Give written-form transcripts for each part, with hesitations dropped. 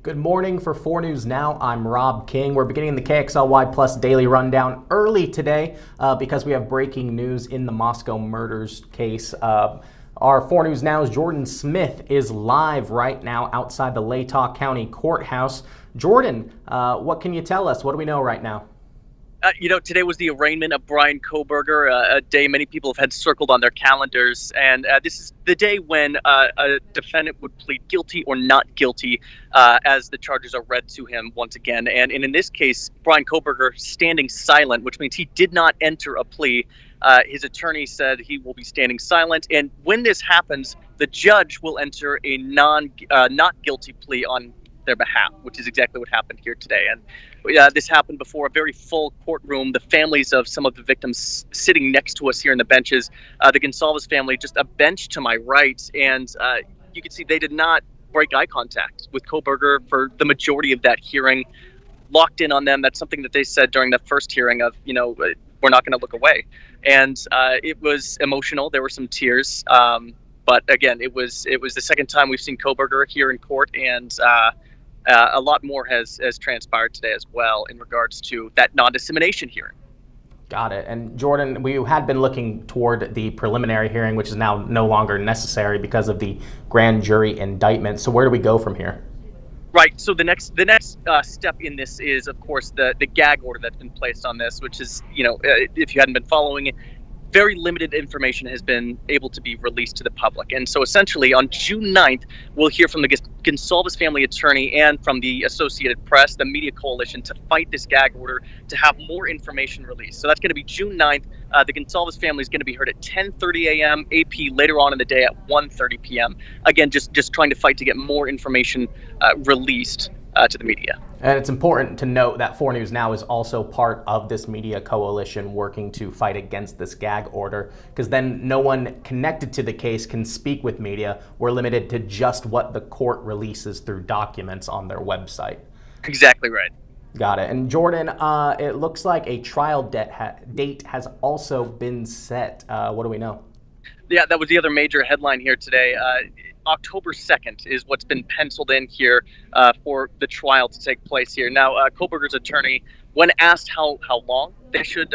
Good morning for 4 News Now. I'm Rob King. We're beginning the KXLY Plus Daily Rundown early today because we have breaking news in the Moscow murders case. Our 4 News Now's Jordan Smith is live right now outside the Latah County Courthouse. Jordan, what can you tell us? What do we know right now? Today was the arraignment of Bryan Kohberger, a day many people have had circled on their calendars. And this is the day when a defendant would plead guilty or not guilty as the charges are read to him once again. And in this case, Bryan Kohberger standing silent, which means he did not enter a plea. His attorney said he will be standing silent. And when this happens, the judge will enter a not guilty plea on their behalf, which is exactly what happened here today. And this happened before a very full courtroom. The families of some of the victims sitting next to us here in the benches. The Gonsalves family, just a bench to my right, and you can see they did not break eye contact with Kohberger for the majority of that hearing. Locked in on them. That's something that they said during the first hearing of, we're not going to look away. And it was emotional. There were some tears. But again, it was the second time we've seen Kohberger here in court, and a lot more has transpired today as well in regards to that non-dissemination hearing. Got it. And Jordan, we had been looking toward the preliminary hearing, which is now no longer necessary because of the grand jury indictment. So where do we go from here? Right. So the next step in this is, of course, the gag order that's been placed on this, which is, if you hadn't been following it, very limited information has been able to be released to the public. And so essentially on June 9th, we'll hear from the Gonsalves family attorney and from the Associated Press, the media coalition, to fight this gag order to have more information released. So that's going to be June 9th. The Gonsalves family is going to be heard at 10:30 a.m., AP later on in the day at 1:30 p.m. Again, just trying to fight to get more information released to the media. And it's important to note that 4 News Now is also part of this media coalition working to fight against this gag order, because then no one connected to the case can speak with media. We're limited to just what the court releases through documents on their website. Exactly right. Got it. And Jordan, it looks like a trial date has also been set. What do we know? Yeah, that was the other major headline here today. October 2nd is what's been penciled in here for the trial to take place here. Now, Kohberger's attorney, when asked how long they should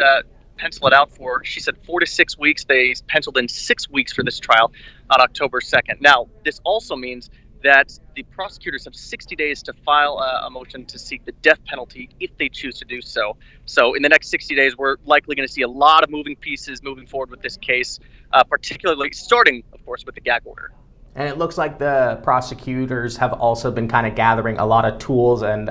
pencil it out for, she said 4 to 6 weeks. They penciled in 6 weeks for this trial on October 2nd. Now, this also means that the prosecutors have 60 days to file a motion to seek the death penalty if they choose to do so. So in the next 60 days, we're likely going to see a lot of moving pieces moving forward with this case, particularly starting, of course, with the gag order. And it looks like the prosecutors have also been kind of gathering a lot of tools and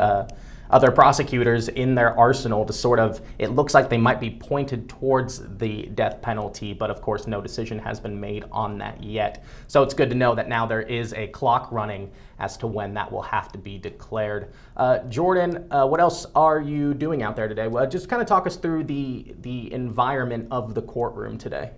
other prosecutors in their arsenal to sort of, it looks like they might be pointed towards the death penalty, but of course no decision has been made on that yet. So it's good to know that now there is a clock running as to when that will have to be declared. Jordan, what else are you doing out there today? Well, just kind of talk us through the environment of the courtroom today.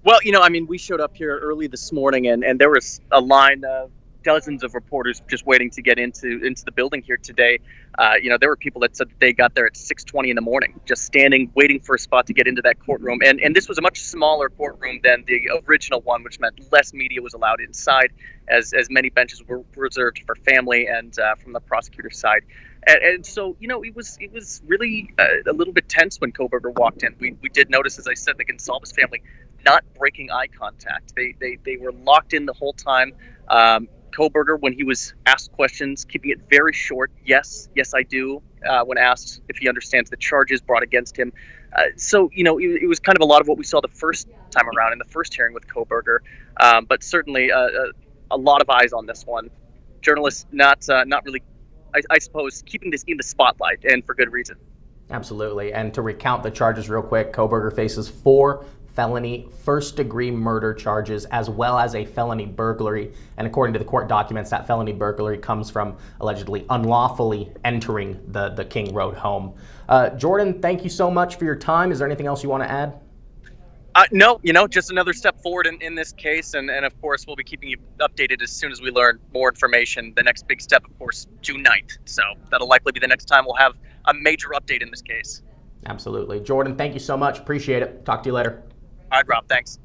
Well, we showed up here early this morning, and there was a line of dozens of reporters just waiting to get into the building here today. There were people that said that they got there at 6:20 in the morning, just standing, waiting for a spot to get into that courtroom. And this was a much smaller courtroom than the original one, which meant less media was allowed inside, as many benches were reserved for family and from the prosecutor's side. And so, it was really a little bit tense when Kohberger walked in. We did notice, as I said, the Gonsalves family not breaking eye contact. They were locked in the whole time. Kohberger, when he was asked questions, keeping it very short. Yes, I do. When asked if he understands the charges brought against him. So, it was kind of a lot of what we saw the first time around in the first hearing with Kohberger. But certainly a lot of eyes on this one. Journalists not really, I suppose, keeping this in the spotlight, and for good reason. Absolutely. And to recount the charges real quick, Kohberger faces 4 felony first-degree murder charges, as well as a felony burglary. And according to the court documents, that felony burglary comes from allegedly unlawfully entering the King Road home. Jordan, thank you so much for your time. Is there anything else you want to add? No, just another step forward in this case. And of course, we'll be keeping you updated as soon as we learn more information. The next big step, of course, June 9th. So that'll likely be the next time we'll have a major update in this case. Absolutely. Jordan, thank you so much. Appreciate it. Talk to you later. All right, Rob, thanks.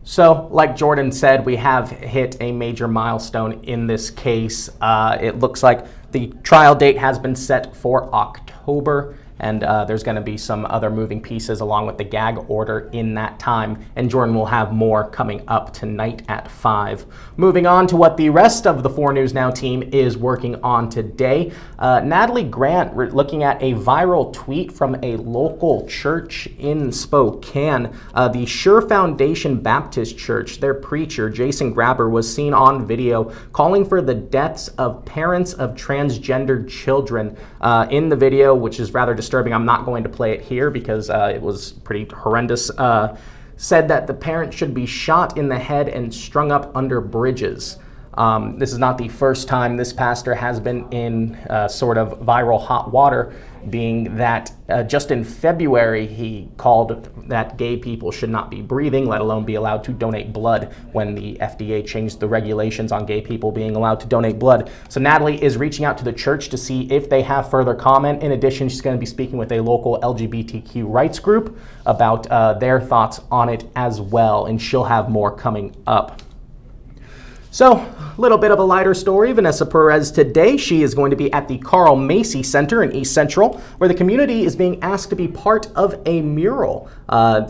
So, like Jordan said, we have hit a major milestone in this case. It looks like the trial date has been set for October, and there's going to be some other moving pieces along with the gag order in that time. And Jordan will have more coming up tonight at 5. Moving on to what the rest of the 4 News Now team is working on today. Natalie Grant, we're looking at a viral tweet from a local church in Spokane. The Sure Foundation Baptist Church, their preacher, Jason Grabber, was seen on video calling for the deaths of parents of transgendered children. In the video, which is rather disturbing, I'm not going to play it here because it was pretty horrendous, said that the parent should be shot in the head and strung up under bridges. This is not the first time this pastor has been in sort of viral hot water, being that just in February he called that gay people should not be breathing, let alone be allowed to donate blood, when the FDA changed the regulations on gay people being allowed to donate blood. So Natalie is reaching out to the church to see if they have further comment. In addition, she's going to be speaking with a local LGBTQ rights group about their thoughts on it as well, and she'll have more coming up. So, a little bit of a lighter story. Vanessa Perez today, she is going to be at the Carl Macy Center in East Central, where the community is being asked to be part of a mural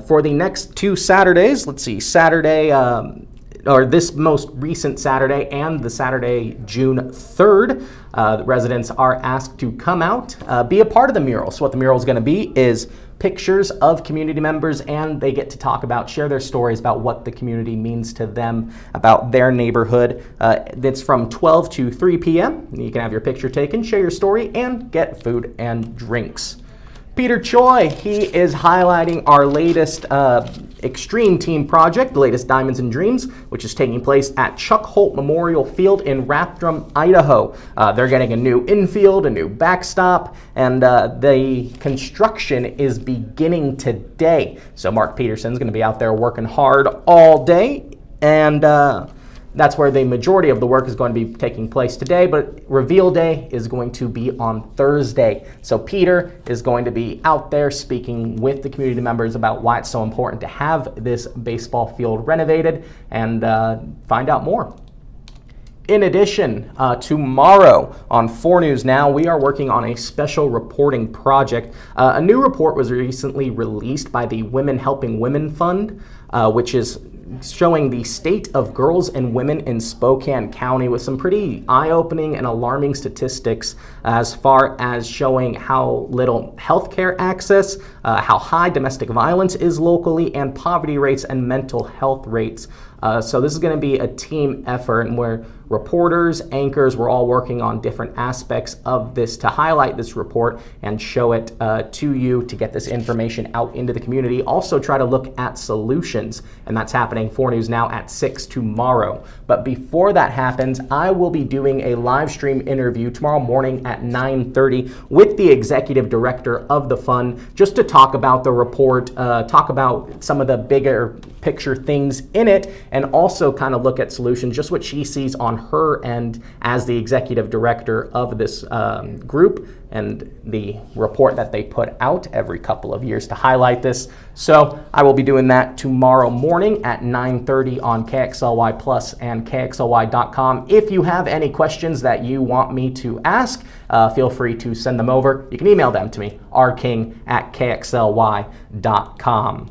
for the next 2 Saturdays. Let's see, or this most recent Saturday and the Saturday, June 3rd. The residents are asked to come out, be a part of the mural. So what the mural is going to be is pictures of community members, and they get to talk about, share their stories about what the community means to them, about their neighborhood. It's from 12 to 3 p.m. You can have your picture taken, share your story, and get food and drinks. Peter Choi, he is highlighting our latest Extreme Team project, the latest Diamonds and Dreams, which is taking place at Chuck Holt Memorial Field in Rathdrum, Idaho. They're getting a new infield, a new backstop, and the construction is beginning today. So Mark Peterson's going to be out there working hard all day, and that's where the majority of the work is going to be taking place today, but reveal day is going to be on Thursday. So Peter is going to be out there speaking with the community members about why it's so important to have this baseball field renovated, and find out more. In addition, tomorrow on 4 News Now, we are working on a special reporting project. A new report was recently released by the Women Helping Women Fund, which is showing the state of girls and women in Spokane County, with some pretty eye-opening and alarming statistics as far as showing how little healthcare access, how high domestic violence is locally, and poverty rates and mental health rates. So this is going to be a team effort, and where reporters, anchors, we're all working on different aspects of this to highlight this report and show it to you, to get this information out into the community. Also try to look at solutions, and that's happening 4 News Now at 6 tomorrow. But before that happens, I will be doing a live stream interview tomorrow morning at 9:30 with the executive director of the fund, just to talk about the report, talk about some of the bigger picture things in it, and also kind of look at solutions, just what she sees on her end as the executive director of this group, and the report that they put out every couple of years to highlight this. So I will be doing that tomorrow morning at 9:30 on KXLY Plus and KXLY.com. If you have any questions that you want me to ask, feel free to send them over. You can email them to me, rking@KXLY.com.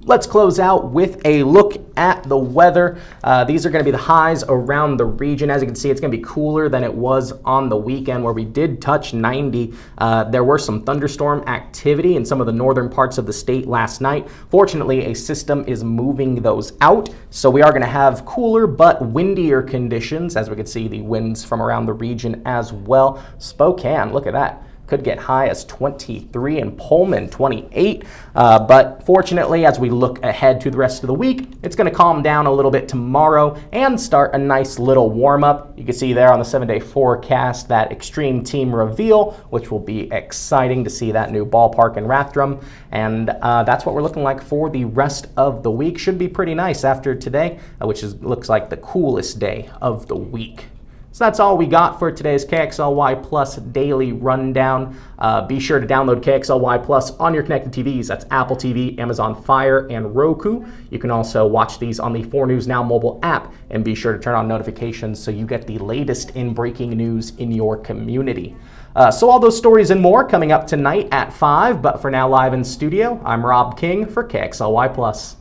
Let's close out with a look at the weather. These are going to be the highs around the region. As you can see, it's going to be cooler than it was on the weekend, where we did touch 90. There were some thunderstorm activity in some of the northern parts of the state last night. Fortunately, a system is moving those out, so we are going to have cooler but windier conditions. As we can see, the winds from around the region as well. Spokane, look at that. Could get high as 23, and Pullman 28. But fortunately, as we look ahead to the rest of the week, it's going to calm down a little bit tomorrow and start a nice little warm up. You can see there on the 7-day forecast that extreme team reveal, which will be exciting to see that new ballpark in Rathdrum. And that's what we're looking like for the rest of the week. Should be pretty nice after today, which looks like the coolest day of the week. So that's all we got for today's KXLY Plus Daily Rundown. Be sure to download KXLY Plus on your connected TVs. That's Apple TV, Amazon Fire, and Roku. You can also watch these on the 4 News Now mobile app, and be sure to turn on notifications so you get the latest in breaking news in your community. So all those stories and more coming up tonight at 5, but for now live in studio, I'm Rob King for KXLY Plus.